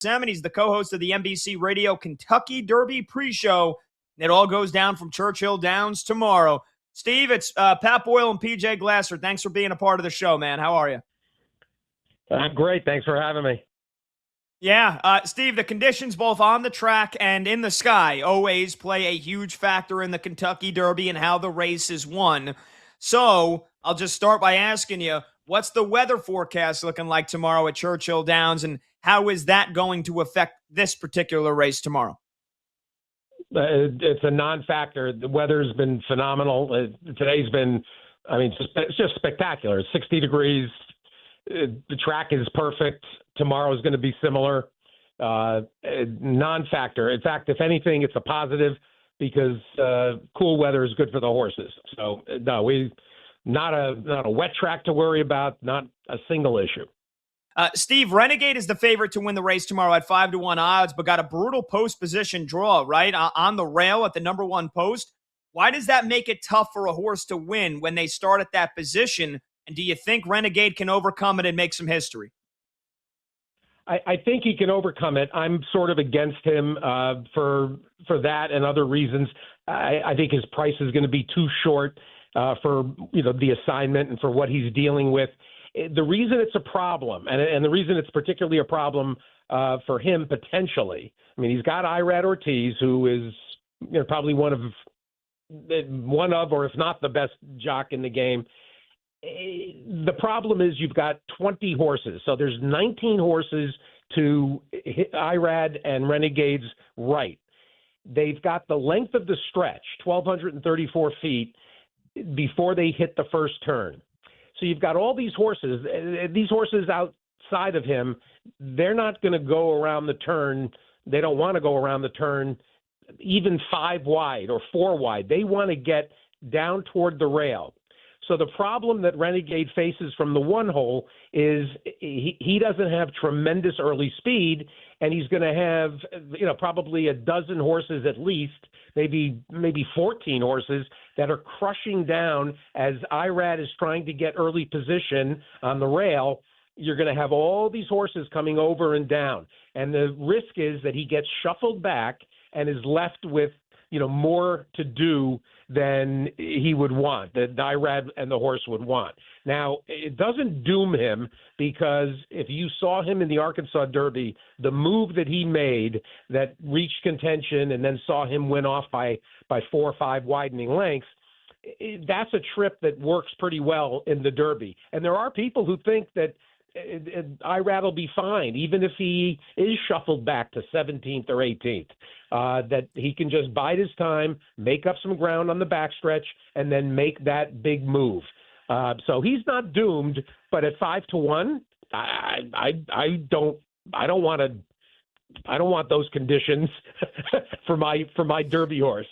And he's the co-host of the NBC Radio Kentucky Derby pre-show. It all goes down from Churchill Downs tomorrow. Steve, it's Pat Boyle and PJ Glasser. Thanks for being a part of the show, man. How are you? I'm great. Thanks for having me. Yeah, Steve, the conditions both on the track and in the sky always play a huge factor in the Kentucky Derby and how the race is won. So I'll just start by asking you, what's the weather forecast looking like tomorrow at Churchill Downs, and how is that going to affect this particular race tomorrow? It's a non-factor. The weather's been phenomenal. Today's been, it's just spectacular. It's 60 degrees. The track is perfect. Tomorrow is going to be similar. Non-factor. In fact, if anything, it's a positive because cool weather is good for the horses. So no, not a wet track to worry about. Not a single issue. Steve, Renegade is the favorite to win the race tomorrow at 5-1 odds, but got a brutal post position draw, right? On the rail at the number one post. Why does that make it tough for a horse to win when they start at that position? And do you think Renegade can overcome it and make some history? I think he can overcome it. I'm sort of against him for that and other reasons. I think his price is going to be too short for the assignment and for what he's dealing with. The reason it's a problem, and the reason it's particularly a problem for him potentially, he's got Irad Ortiz, who is probably one of, or if not the best jock in the game. The problem is you've got 20 horses, so there's 19 horses to Irad and Renegade's right. They've got the length of the stretch, 1,234 feet, before they hit the first turn. So you've got all these horses outside of him. They're not going to go around the turn. They don't want to go around the turn even 5 wide or 4 wide. They want to get down toward the rail. So the problem that Renegade faces from the one hole is he doesn't have tremendous early speed, and he's going to have, probably a dozen horses at least, maybe 14 horses that are crushing down as Irad is trying to get early position on the rail. You're going to have all these horses coming over and down. And the risk is that he gets shuffled back and is left with, more to do than he would want, that Irad and the horse would want. Now, it doesn't doom him because if you saw him in the Arkansas Derby, the move that he made that reached contention and then saw him win off by 4 or 5 widening lengths, that's a trip that works pretty well in the Derby. And there are people who think that Irad will be fine, even if he is shuffled back to 17th or 18th, that he can just bide his time, make up some ground on the backstretch, and then make that big move. So he's not doomed, but at 5-1, I don't want those conditions for my Derby horse.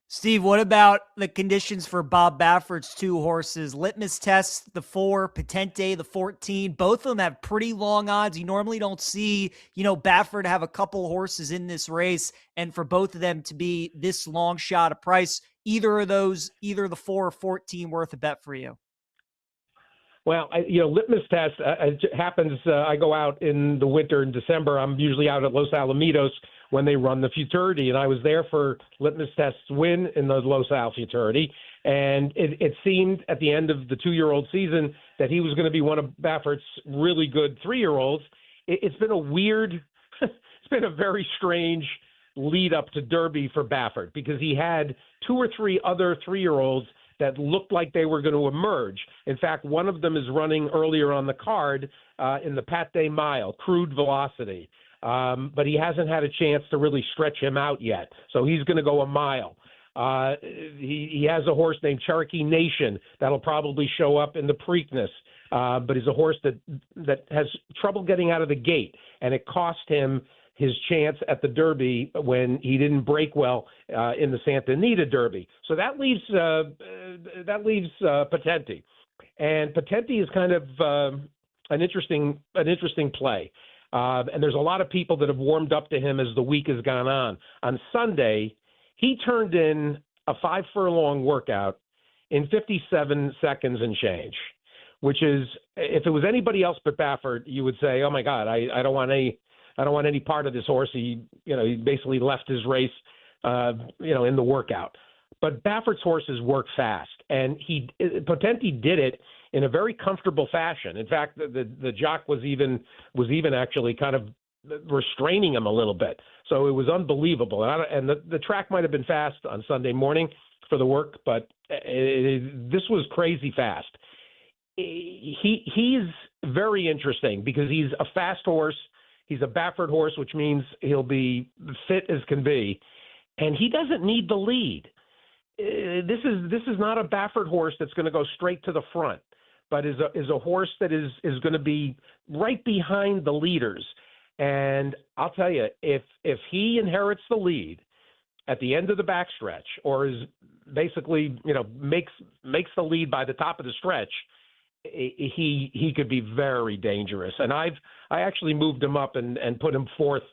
Steve, what about the conditions for Bob Baffert's 2 horses? Litmus Test, the 4, Patente, the 14. Both of them have pretty long odds. You normally don't see, Baffert have a couple horses in this race, and for both of them to be this long shot of price, either the 4 or 14 worth a bet for you? Well, Litmus Test happens. I go out in the winter in December. I'm usually out at Los Alamitos when they run the Futurity, and I was there for Litmus Test's win in the Los Al Futurity, and it seemed at the end of the 2-year-old season that he was going to be one of Baffert's really good 3-year-olds. It's been it's been a very strange lead up to Derby for Baffert because he had 2 or 3 other 3-year-olds that looked like they were going to emerge. In fact, one of them is running earlier on the card in the Pat Day Mile, Crude Velocity. But he hasn't had a chance to really stretch him out yet. So he's going to go a mile. He has a horse named Cherokee Nation that'll probably show up in the Preakness. But he's a horse that has trouble getting out of the gate. And it cost him his chance at the Derby when he didn't break well in the Santa Anita Derby. So that leaves Patente. And Patente is kind of an interesting play. And there's a lot of people that have warmed up to him as the week has gone on. On Sunday, he turned in a 5-furlong workout in 57 seconds and change, which is, if it was anybody else but Baffert, you would say, oh my God, I don't want I don't want any part of this horse. He basically left his race, in the workout. But Baffert's horses work fast, and Potenti did it in a very comfortable fashion. In fact, the jock was even actually kind of restraining him a little bit. So it was unbelievable. And the track might have been fast on Sunday morning for the work, but this was crazy fast. He's very interesting because he's a fast horse. He's a Baffert horse, which means he'll be fit as can be, and he doesn't need the lead. This is not a Baffert horse that's going to go straight to the front, but is a horse that is going to be right behind the leaders. And I'll tell you, if he inherits the lead at the end of the backstretch, or is basically makes the lead by the top of the stretch, he could be very dangerous. And I actually moved him up and put him fourth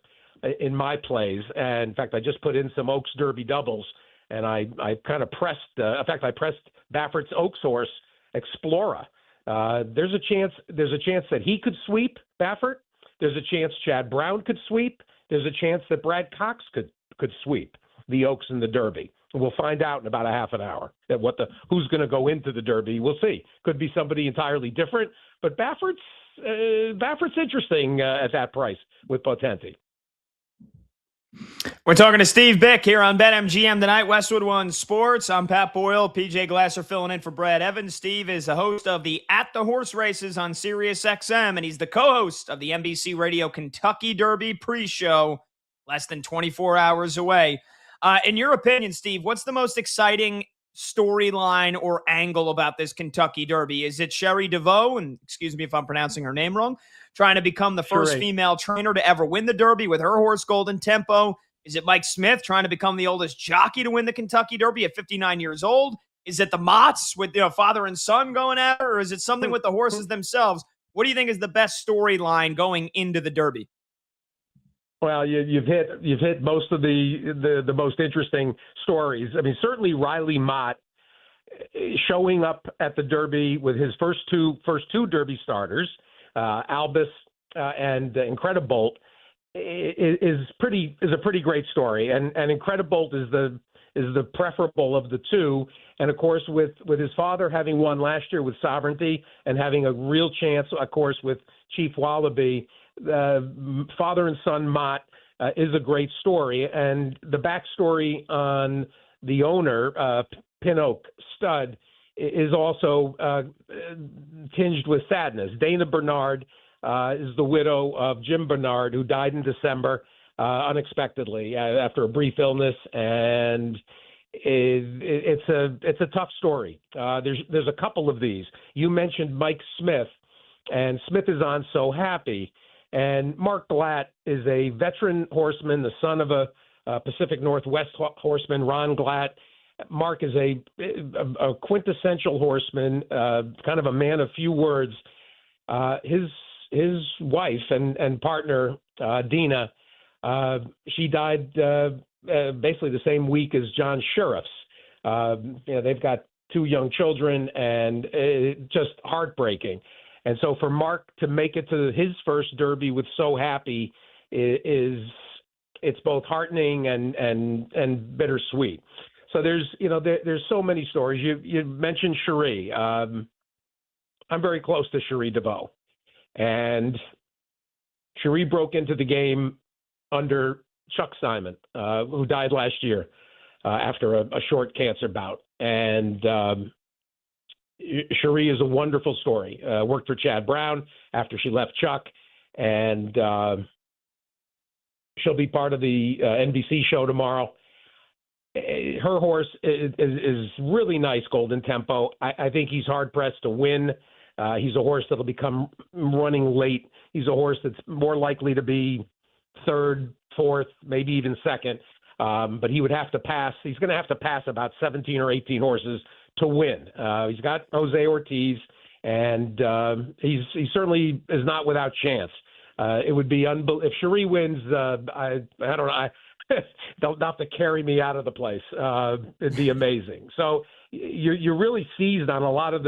in my plays. And in fact, I just put in some Oaks Derby doubles, and I kind of pressed. In fact, I pressed Baffert's Oaks horse, Explorer. There's a chance that he could sweep Baffert. There's a chance Chad Brown could sweep. There's a chance that Brad Cox could sweep the Oaks in the Derby. We'll find out in about a half an hour that who's going to go into the Derby. We'll see. Could be somebody entirely different. But Baffert's interesting at that price with Potenti. We're talking to Steve Byk here on BetMGM tonight, Westwood One Sports. I'm Pat Boyle. PJ Glasser filling in for Brad Evans. Steve is the host of the At the Horse Races on SiriusXM, and he's the co-host of the NBC Radio Kentucky Derby pre-show, less than 24 hours away. In your opinion, Steve, what's the most exciting storyline or angle about this Kentucky Derby? Is it Cherie DeVaux, and excuse me if I'm pronouncing her name wrong, trying to become the first female trainer to ever win the Derby with her horse Golden Tempo? Is it Mike Smith trying to become the oldest jockey to win the Kentucky Derby at 59 years old? Is it the Motts with father and son going at her, or is it something with the horses themselves? What do you think is the best storyline going into the Derby? Well, you've hit most of the most interesting stories. I mean, certainly Riley Mott showing up at the Derby with his first two Derby starters, Albus and Incredibolt, is a pretty great story. And Incredibolt is the preferable of the two. And of course, with his father having won last year with Sovereignty and having a real chance, of course, with Chief Wallaby. Father and son Mott is a great story, and the backstory on the owner, Pin Oak Stud, is also tinged with sadness. Dana Bernard is the widow of Jim Bernard, who died in December unexpectedly after a brief illness, and it's a tough story. There's a couple of these. You mentioned Mike Smith, and Smith is on So Happy. And Mark Glatt is a veteran horseman, the son of a Pacific Northwest horseman, Ron Glatt. Mark is a quintessential horseman, kind of a man of few words. His wife and partner, Dina, she died basically the same week as John Sheriff's. They've got two young children, and just heartbreaking. And so for Mark to make it to his first Derby with So Happy it's both heartening and bittersweet. So there's so many stories. You mentioned Cherie. I'm very close to Cherie DeVaux, and Cherie broke into the game under Chuck Simon, who died last year after a short cancer bout. And Cherie is a wonderful story. Worked for Chad Brown after she left Chuck, and she'll be part of the NBC show tomorrow. Her horse is really nice, Golden Tempo. I think he's hard-pressed to win. He's a horse that'll become running late. He's a horse that's more likely to be third, fourth, maybe even second. But he would have to pass. He's going to have to pass about 17 or 18 horses to win. He's got Jose Ortiz, and he certainly is not without chance. It would be if Cherie wins. I don't know. They'll have to carry me out of the place. It'd be amazing. So you're really seized on a lot of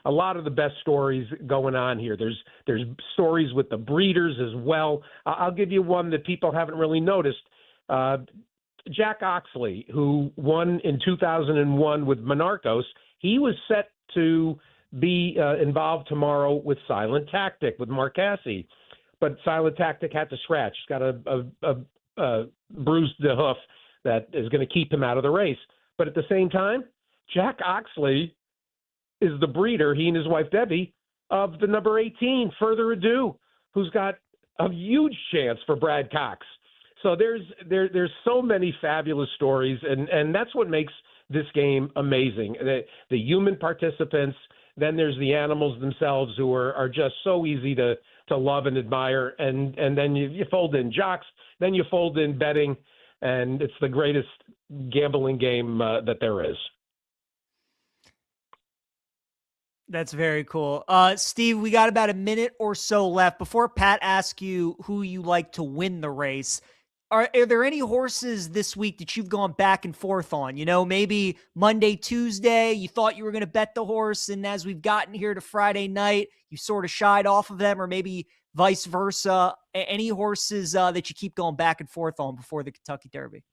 a lot of the best stories going on here. There's stories with the breeders as well. I'll give you one that people haven't really noticed. Jack Oxley, who won in 2001 with Monarchos, he was set to be involved tomorrow with Silent Tactic with Marcassi, but Silent Tactic had to scratch. He's got a bruised hoof that is going to keep him out of the race. But at the same time, Jack Oxley is the breeder, he and his wife Debbie, of the number 18, Further Ado, who's got a huge chance for Brad Cox. So there's so many fabulous stories, and that's what makes this game amazing. The human participants, then there's the animals themselves who are just so easy to love and admire, and then you fold in jocks, then you fold in betting, and it's the greatest gambling game that there is. That's very cool. Steve, we got about a minute or so left. Before Pat asks you who you like to win the race, are there any horses this week that you've gone back and forth on? You know, maybe Monday, Tuesday, you thought you were going to bet the horse, and as we've gotten here to Friday night, you sort of shied off of them, or maybe vice versa. Any horses that you keep going back and forth on before the Kentucky Derby?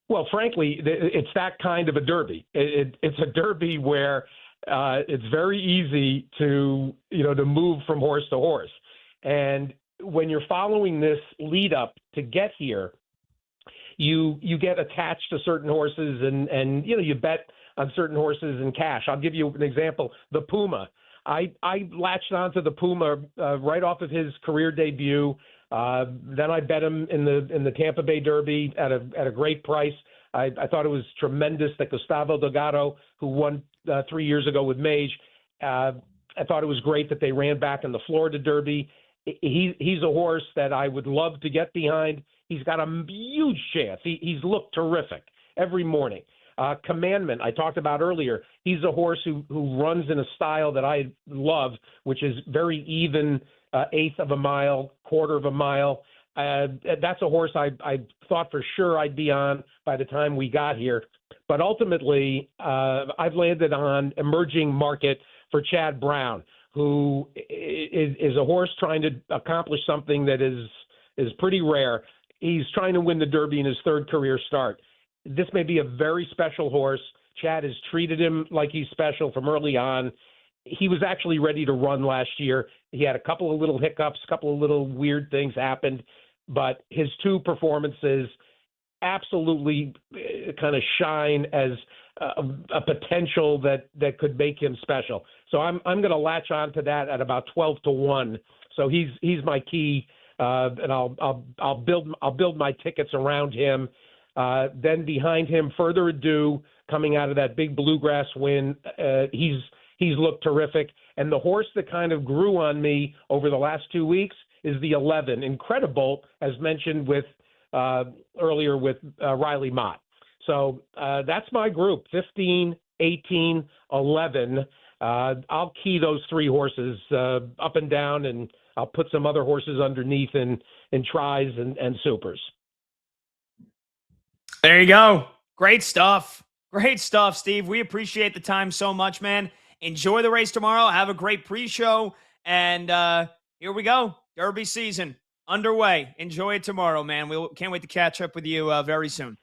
Well, frankly, it's that kind of a derby. It's a derby where it's very easy to move from horse to horse. And when you're following this lead up to get here, you get attached to certain horses and you bet on certain horses in cash. I'll give you an example. The Puma. I latched onto the Puma right off of his career debut. Then I bet him in the Tampa Bay Derby at a great price. I thought it was tremendous that Gustavo Delgado, who won 3 years ago with Mage, I thought it was great that they ran back in the Florida Derby. He's a horse that I would love to get behind. He's got a huge chance. He's looked terrific every morning. Commandment, I talked about earlier. He's a horse who runs in a style that I love, which is very even, eighth of a mile, quarter of a mile. That's a horse I thought for sure I'd be on by the time we got here. But ultimately, I've landed on Emerging Market for Chad Brown, who is a horse trying to accomplish something that is pretty rare. He's trying to win the Derby in his third career start. This may be a very special horse. Chad has treated him like he's special from early on. He was actually ready to run last year. He had a couple of little hiccups, a couple of little weird things happened, but his two performances absolutely kind of shine as a potential that could make him special. So I'm going to latch on to that at about 12-1. So he's my key, and I'll build my tickets around him. Then behind him, Further Ado, coming out of that big Bluegrass win, he's looked terrific. And the horse that kind of grew on me over the last 2 weeks is the 11, Incredible, as mentioned with earlier with Riley Mott. So that's my group, 15, 18, 11. I'll key those three horses up and down, and I'll put some other horses underneath in tries and supers. There you go. Great stuff. Great stuff, Steve. We appreciate the time so much, man. Enjoy the race tomorrow. Have a great pre-show. And here we go. Derby season underway. Enjoy it tomorrow, man. We can't wait to catch up with you very soon.